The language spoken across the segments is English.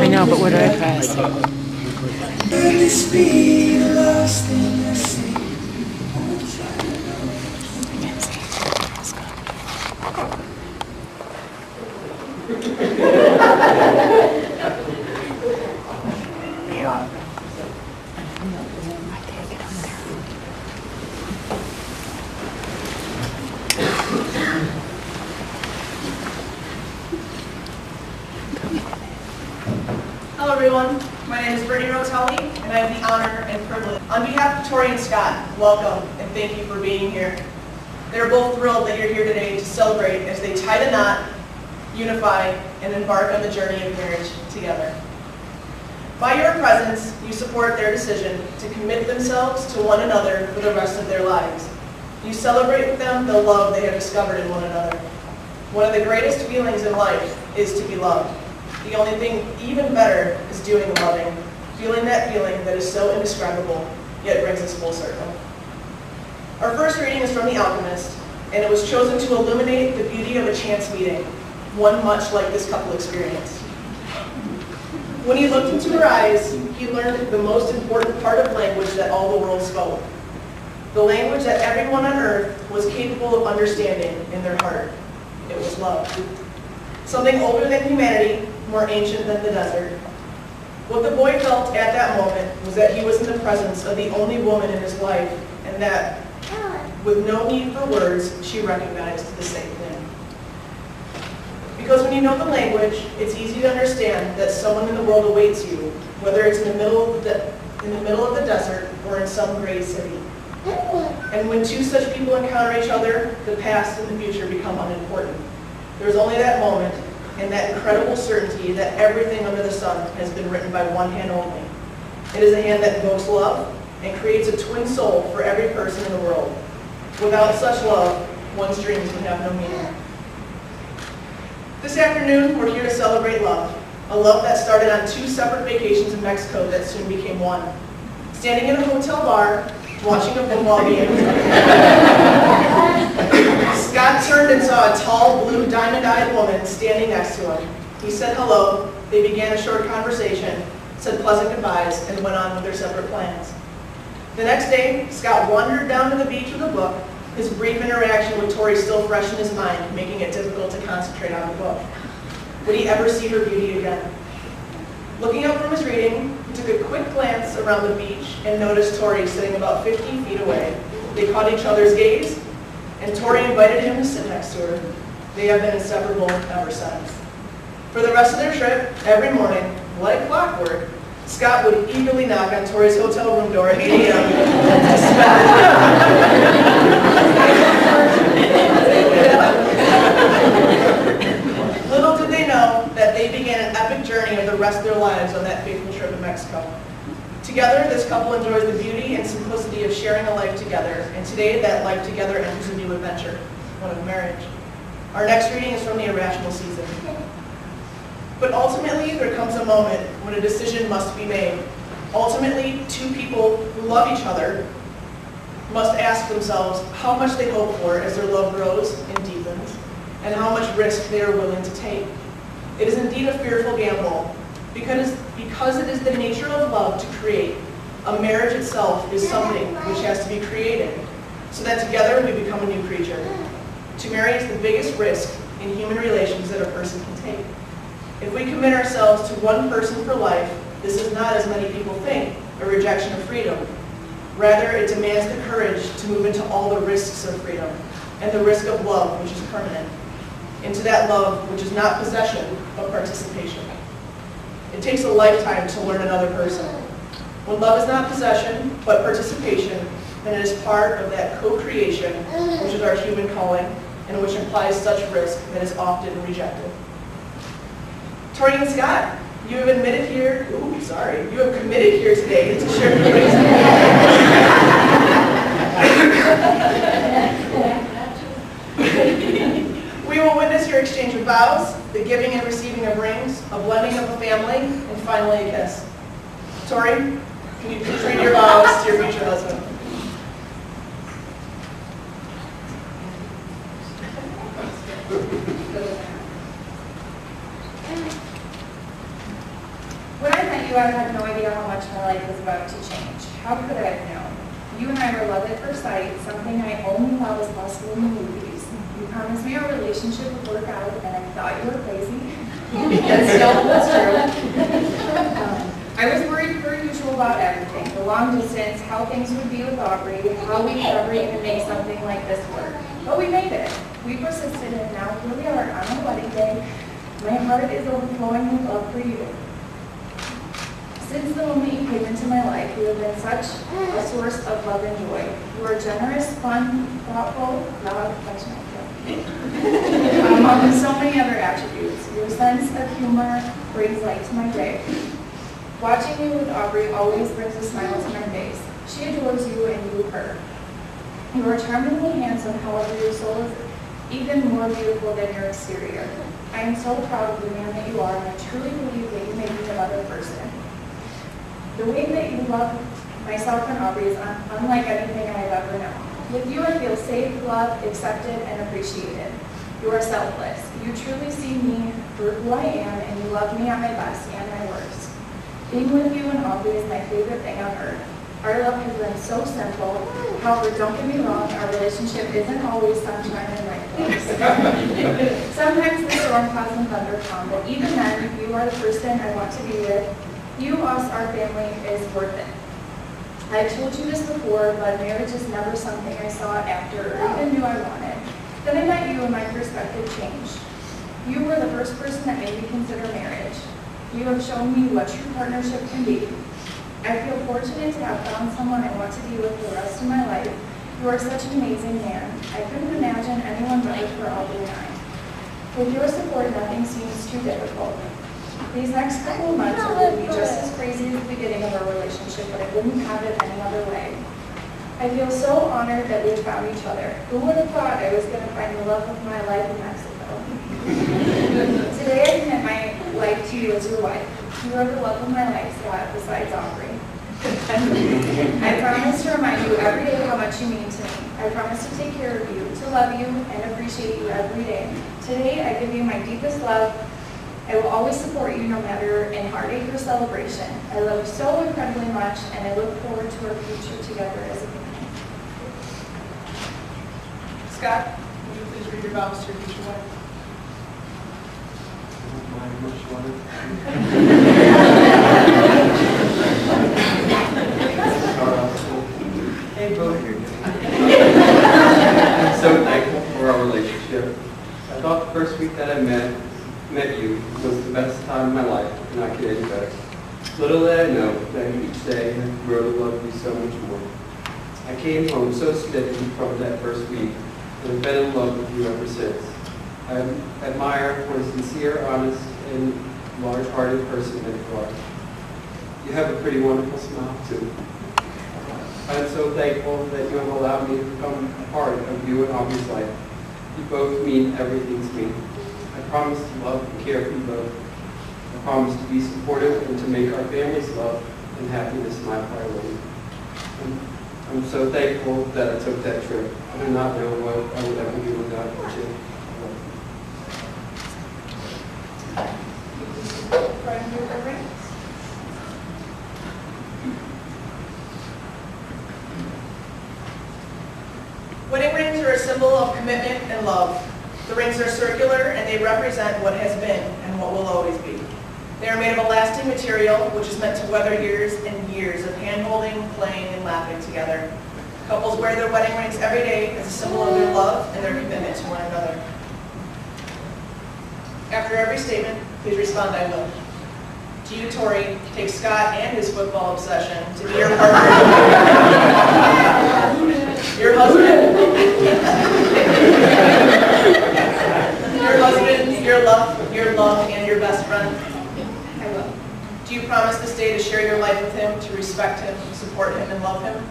I know, but where do I pass? Hello everyone, my name is Brittany Rotelli and I have the honor and privilege. On behalf of Tori and Scott, welcome and thank you for being here. They're both thrilled that you're here today to celebrate as they tie the knot, unify, and embark on the journey of marriage together. By your presence, you support their decision to commit themselves to one another for the rest of their lives. You celebrate with them the love they have discovered in one another. One of the greatest feelings in life is to be loved. The only thing even better is doing the loving, feeling that is so indescribable, yet brings us full circle. Our first reading is from The Alchemist, and it was chosen to illuminate the beauty of a chance meeting, one much like this couple experience. When he looked into her eyes, he learned the most important part of language that all the world spoke. The language that everyone on earth was capable of understanding in their heart. It was love. Something older than humanity, more ancient than the desert. What the boy felt at that moment was that he was in the presence of the only woman in his life, and that, with no need for words, she recognized the same thing. Because when you know the language, it's easy to understand that someone in the world awaits you, whether it's in the middle of the desert or in some great city. And when two such people encounter each other, the past and the future become unimportant. There's only that moment and that incredible certainty that everything under the sun has been written by one hand only. It is a hand that invokes love and creates a twin soul for every person in the world. Without such love, one's dreams would have no meaning. This afternoon, we're here to celebrate love. A love that started on 2 separate vacations in Mexico that soon became one. Standing in a hotel bar, watching a football game, Scott turned and saw a tall, blue, diamond-eyed woman standing next to him. He said hello, they began a short conversation, said pleasant goodbyes, and went on with their separate plans. The next day, Scott wandered down to the beach with a book, his brief interaction with Tori still fresh in his mind, making it difficult to concentrate on the book. Would he ever see her beauty again? Looking up from his reading, he took a quick glance around the beach and noticed Tori sitting about 50 feet away. They caught each other's gaze, and Tori invited him to sit next to her. They have been inseparable ever since. For the rest of their trip, every morning, like clockwork, Scott would eagerly knock on Tori's hotel room door at 8 a.m. rest of their lives on that fateful trip to Mexico. Together, this couple enjoys the beauty and simplicity of sharing a life together, and today that life together enters a new adventure, one of marriage. Our next reading is from the Irrational Season. But ultimately, there comes a moment when a decision must be made. Ultimately, two people who love each other must ask themselves how much they hope for as their love grows and deepens, and how much risk they are willing to take. It is indeed a fearful gamble, because it is the nature of love to create. A marriage itself is something which has to be created, so that together we become a new creature. To marry is the biggest risk in human relations that a person can take. If we commit ourselves to one person for life, this is not, as many people think, a rejection of freedom. Rather, it demands the courage to move into all the risks of freedom, and the risk of love, which is permanent, into that love which is not possession, but participation. It takes a lifetime to learn another person. When love is not possession, but participation, then it is part of that co-creation, which is our human calling, and which implies such risk that is often rejected. Tori and Scott, you have committed here today to share your ways. We will witness your exchange of vows, the giving and receiving of rings, a blending of a family, and finally a kiss. Tori, can you please read your vows to your future husband? When I met you, I had no idea how much my life was about to change. How could I have known? You and I were love at first sight, something I only thought was possible in the movies. You promised me our relationship would work out, and I thought you were crazy. And still, that's true. I was worried per usual about everything. The long distance, how things would be with Aubrey, how we could ever even make something like this work. But we made it. We persisted, and now here we are on our wedding day. My heart is overflowing with love for you. Since the moment you came into my life, you have been such a source of love and joy. You are generous, fun, thoughtful, loud, affectionate, among so many other attributes. Your sense of humor brings light to my day. Watching you with Aubrey always brings a smile to my face. She adores you and you her. You are charmingly handsome, however your soul is even more beautiful than your exterior. I am so proud of the man that you are, and I truly believe that you make me a better person. The way that you love myself and Aubrey is unlike anything I have ever known. With you, I feel safe, loved, accepted, and appreciated. You are selfless. You truly see me for who I am, and you love me at my best and my worst. Being with you and Aubrey is my favorite thing on earth. Our love has been so simple. However, don't get me wrong, our relationship isn't always sunshine and rainbows. Sometimes the storm clouds and thunder come, but even then, you are the person I want to be with. You, us, our family is worth it. I've told you this before, but marriage is never something I sought after or even knew I wanted. Then I met you and my perspective changed. You were the first person that made me consider marriage. You have shown me what true partnership can be. I feel fortunate to have found someone I want to be with the rest of my life. You are such an amazing man. I couldn't imagine anyone better for Aubrey and I. With your support, nothing seems too difficult. These next couple of months will be just as crazy as the beginning of our relationship, but I wouldn't have it any other way. I feel so honored that we have found each other. Who would have thought I was going to find the love of my life in Mexico? Today I commit my life to you as your wife. You are the love of my life, Scott, besides Aubrey. I promise to remind you every day how much you mean to me. I promise to take care of you, to love you, and appreciate you every day. Today I give you my deepest love. I will always support you no matter in heartache or celebration. I love you so incredibly much, and I look forward to our future together as a family. Scott, would you please read your vows to your future wife? Hey, both here. I'm so thankful for our relationship. I thought the first week that I met you was the best time of my life, and I could any better. Little did I know that each day I'd grow to love you so much more. I came home so smitten from that first week, and I've been in love with you ever since. I admire for sincere, honest, and large-hearted person that you are. You have a pretty wonderful smile, too. I'm so thankful that you have allowed me to become a part of you and Aubrey's life. You both mean everything to me. I promise to love and care for you both. I promise to be supportive and to make our family's love and happiness my priority. I'm so thankful that I took that trip. I do not know what I would ever do without you. Wedding rings are a symbol of commitment and love. The rings are circular and they represent what has been and what will always be. They are made of a lasting material which is meant to weather years and years of hand-holding, playing, and laughing together. Couples wear their wedding rings every day as a symbol of their love and their commitment to one another. After every statement, please respond, I will. Do you, Tori, take Scott and his football obsession to be your partner? Your husband? Your love, and your best friend? I will. Do you promise this day to share your life with him, to respect him, support him, and love him?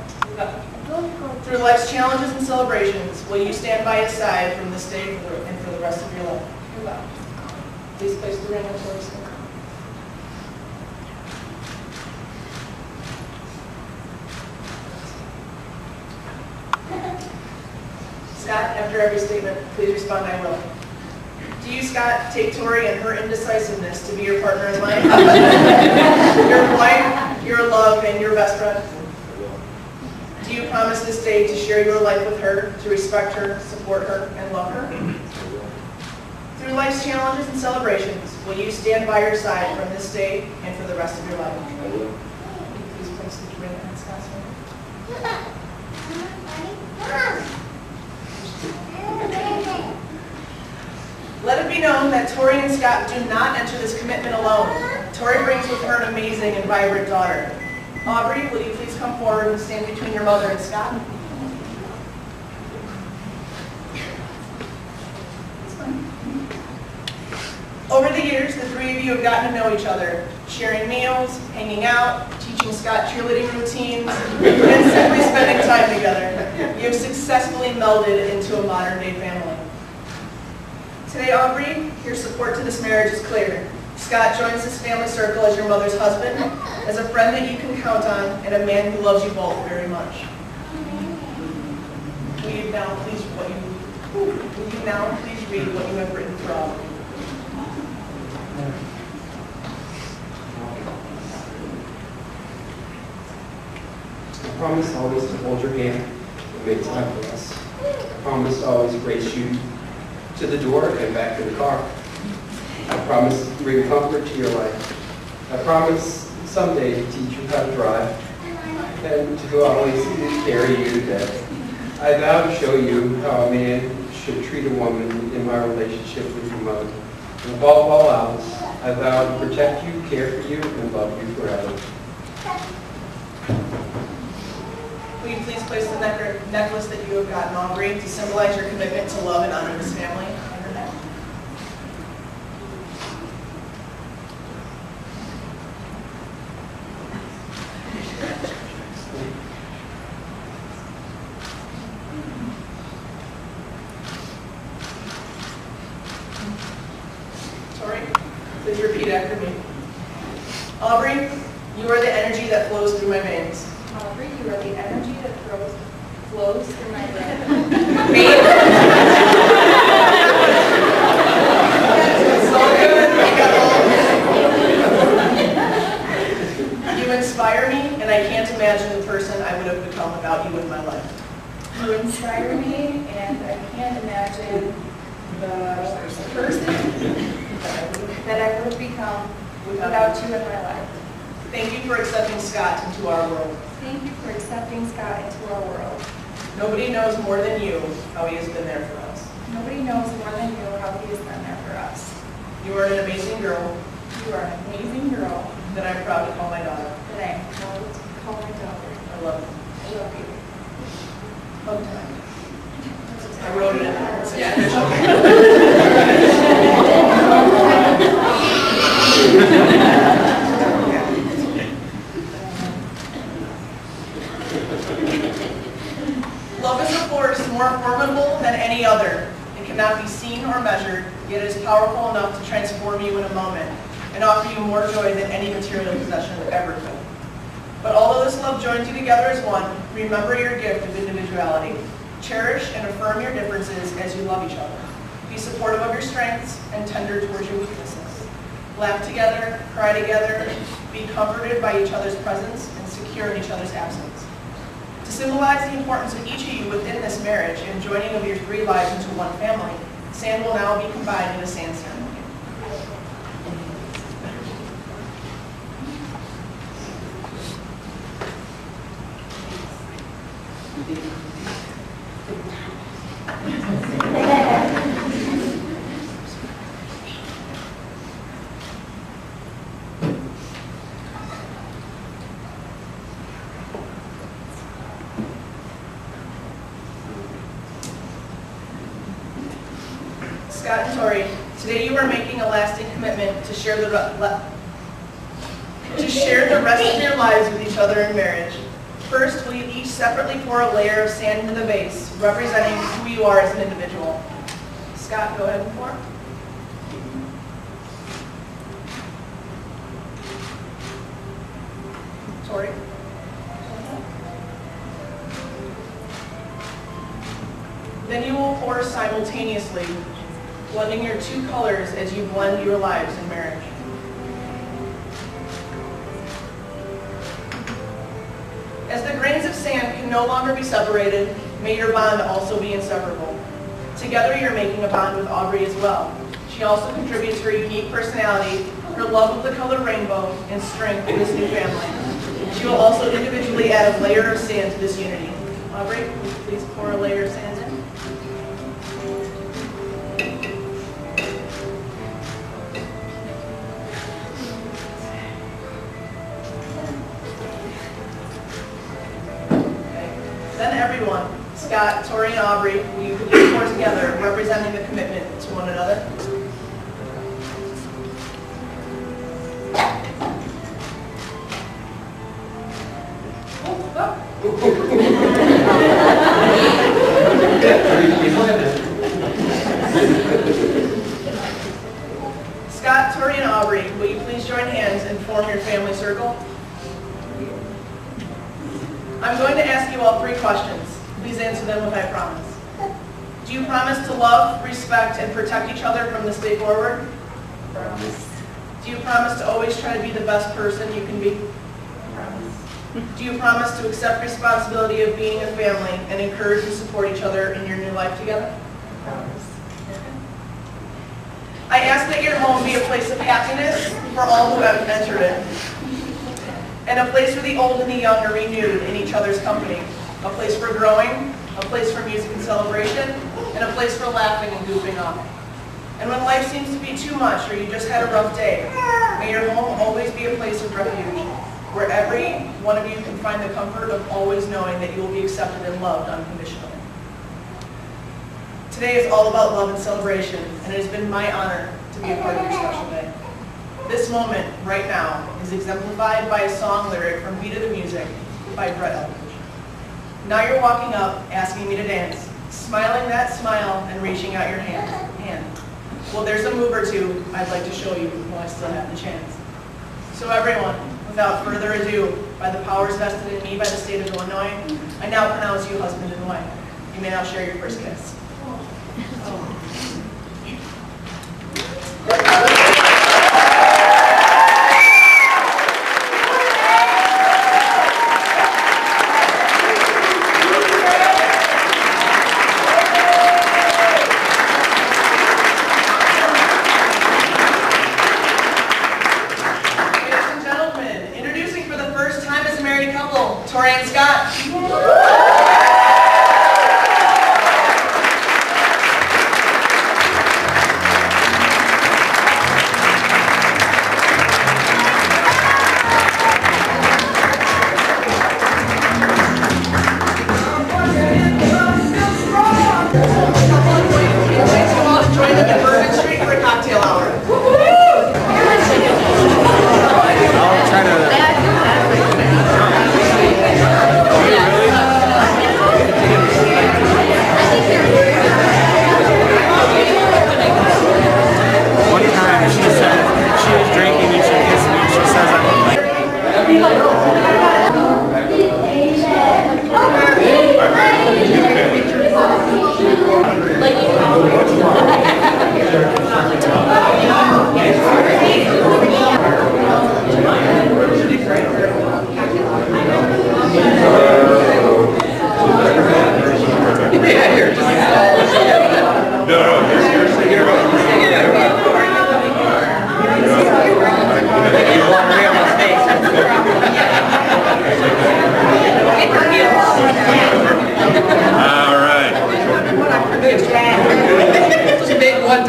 Through life's challenges and celebrations, will you stand by his side from this day and for the rest of your life? I will. Please place the ring on Tori's finger. Scott, after every statement, please respond, I will. Do you, Scott, take Tori and her indecisiveness to be your partner in life? Your wife, your love, and your best friend? Do you promise this day to share your life with her, to respect her, support her, and love her? Through life's challenges and celebrations, will you stand by her side from this day and for the rest of your life? Please place the ring on Scott's finger. Let it be known that Tori and Scott do not enter this commitment alone. Tori brings with her an amazing and vibrant daughter. Aubrey, will you please come forward and stand between your mother and Scott? Over the years, the three of you have gotten to know each other, sharing meals, hanging out, teaching Scott cheerleading routines, and simply spending time together. You have successfully melded into a modern-day family. Today, Aubrey, your support to this marriage is clear. Scott joins this family circle as your mother's husband, as a friend that you can count on, and a man who loves you both very much. Will you now please read what you have written for Aubrey? I promise always to hold your hand and make time for us. I promise to always race you to the door and back to the car. I promise to bring comfort to your life. I promise someday to teach you how to drive and to always carry you to bed. I vow to show you how a man should treat a woman in my relationship with your mother. And above all else, I vow to protect you, care for you, and love you forever. Will you please place the necklace that you have gotten, Aubrey, to symbolize your commitment to love and honor this family on your neck? Tori, please repeat after me. Aubrey, you are the energy that flows through my veins. Aubrey, you are the energy that flows through my brain. So good. You inspire me, and I can't imagine the person I would have become without you in my life. You inspire me, and I can't imagine the person that I would have become without you in my life. Thank you for accepting Scott into our world. Thank you for accepting Scott into our world. Nobody knows more than you how he has been there for us. Nobody knows more than you how he has been there for us. You are an amazing girl You are an amazing girl that I'm proud to call my daughter. that I am proud to call my daughter. I love you. I love you. Hug time. I wrote it in there. It's official. Love is a force more formidable than any other. It cannot be seen or measured, yet it is powerful enough to transform you in a moment and offer you more joy than any material possession ever could. But although this love joins you together as one, remember your gift of individuality. Cherish and affirm your differences as you love each other. Be supportive of your strengths and tender towards your weaknesses. Laugh together, cry together, be comforted by each other's presence and secure in each other's absence. To symbolize the importance of each of you within this marriage and joining of your three lives into one family, sand will now be combined in a sand ceremony. Scott and Tori, today you are making a lasting commitment to share the rest of your lives with each other in marriage. First, will you each separately pour a layer of sand into the vase, representing who you are as an individual. Scott, go ahead and pour. Tori. Then you will pour simultaneously, blending your two colors as you blend your lives in marriage. As the grains of sand can no longer be separated, may your bond also be inseparable. Together you're making a bond with Aubrey as well. She also contributes her unique personality, her love of the color rainbow, and strength in this new family. She will also individually add a layer of sand to this unity. Aubrey, will you please pour a layer of sand in? Then everyone, Scott, Tori, and Aubrey, will you please pour together, representing the commitment to one another? Scott, Tori, and Aubrey, will you please join hands and form your family circle? I'm going to ask you all three questions. Please answer them with I promise. Do you promise to love, respect, and protect each other from this day forward? Promise. Do you promise to always try to be the best person you can be? Promise. Do you promise to accept responsibility of being a family and encourage and support each other in your new life together? Promise. I ask that your home be a place of happiness for all who have entered it, and a place for the old and the young are renewed in each other's company, a place for growing, a place for music and celebration, and a place for laughing and goofing off. And when life seems to be too much or you just had a rough day, may your home always be a place of refuge, where every one of you can find the comfort of always knowing that you will be accepted and loved unconditionally. Today is all about love and celebration, and it has been my honor to be a part of your special day. This moment, right now, is exemplified by a song lyric from Beat of the Music by Brett Eldridge. Now you're walking up, asking me to dance, smiling that smile and reaching out your hand. Well, there's a move or two I'd like to show you while I still have the chance. So everyone, without further ado, by the powers vested in me by the state of Illinois, I now pronounce you husband and wife. You may now share your first kiss. Tori and Scott. Join them in Bourbon Street for a cocktail hour. I'll try to... what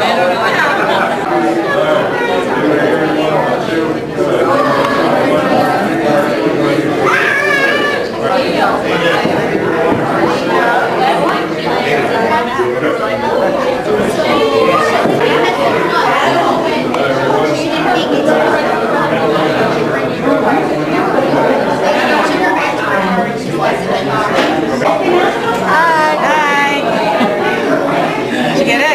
Did you get it?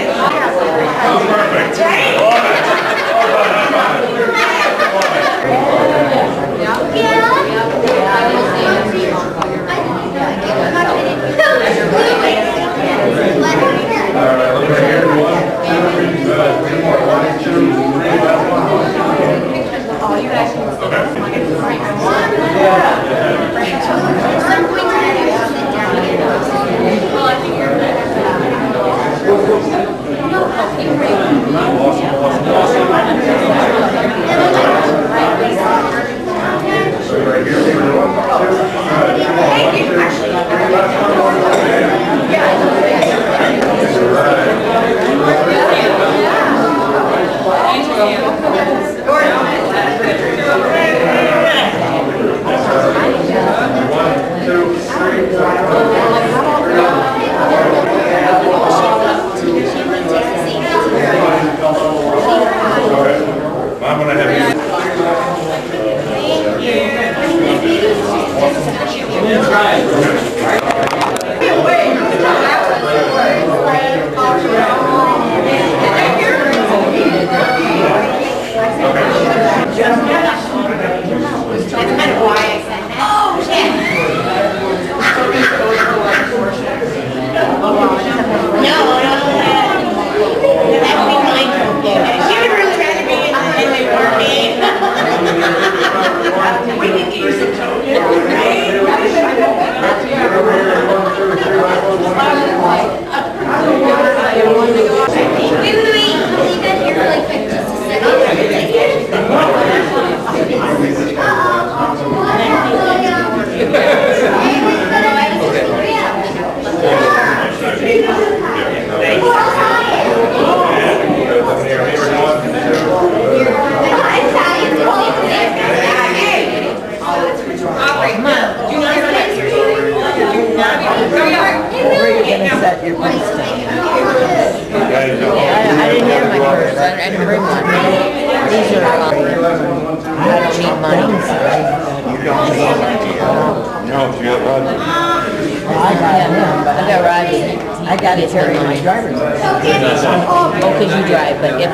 I got it Terry in my driver's license. Oh, because you drive, but if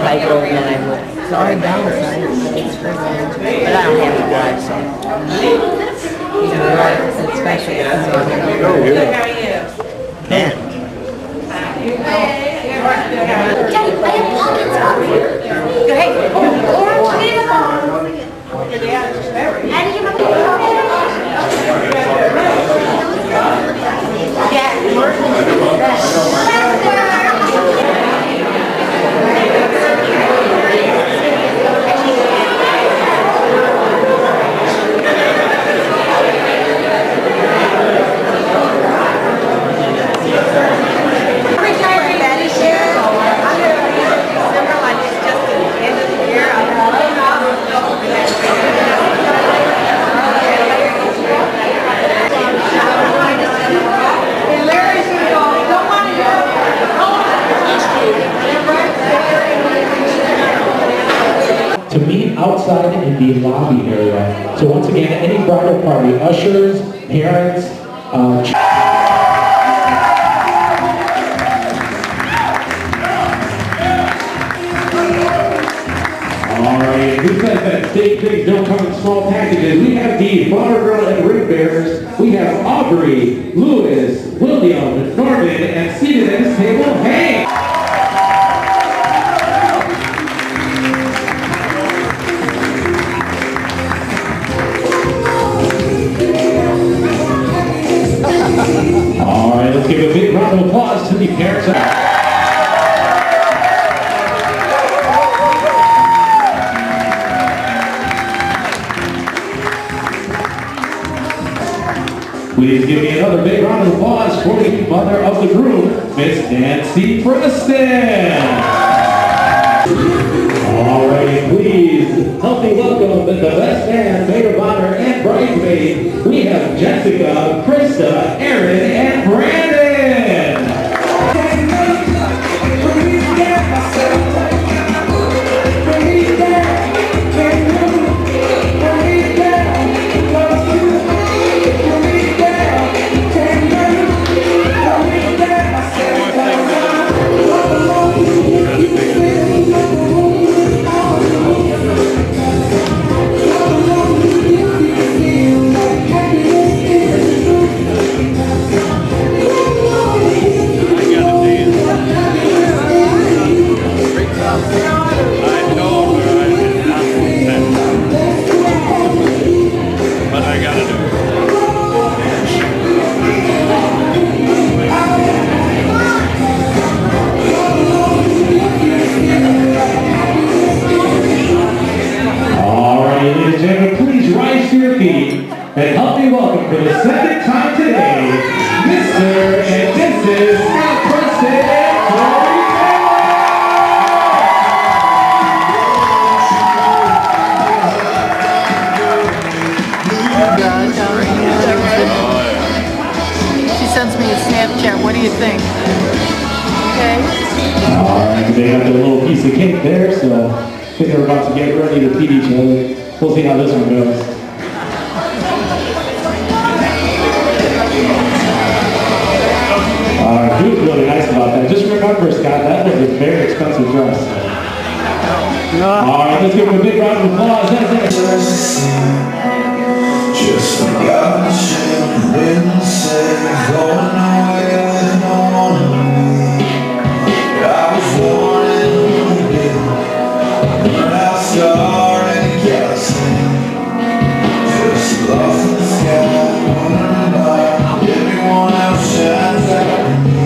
I drove, then I would. Sorry, down, but I don't have to drive, so. You know, especially if it's on here. Man. Daddy, I have pockets up here. Go ahead. Orange, get it. How did you remember? To meet outside in the lobby area. So once again, any bridal party, ushers, parents, Alright, who says that big things don't come in small packages? We have the flower girl and ring bearers. We have Aubrey, Lewis, William, Norman, and seated at this table, hey! Alright, let's give a big round of applause to the parents. Please give me another big round of applause for the mother of the groom, Miss Nancy Preston. All right, please help me welcome the best man, maid of honor, and bridesmaid. We have Jessica, Krista, Aaron, and Brandon. And help me welcome for the second time today, Mr. and Mrs. Scott Preston, Tori. She sends me a Snapchat. What do you think? Okay. All right, they got their little piece of cake there, so I think they're about to get ready to feed each other. We'll see how this one goes. He was really nice about that. Just remember, Scott, that was a very expensive dress. All right, let's give him a big round of applause. That's it. Just a garbage wind said going away with no one to me. I was born in the day, burned out star and kerosene. Just lost in the sky, wondering about everyone else shines like me.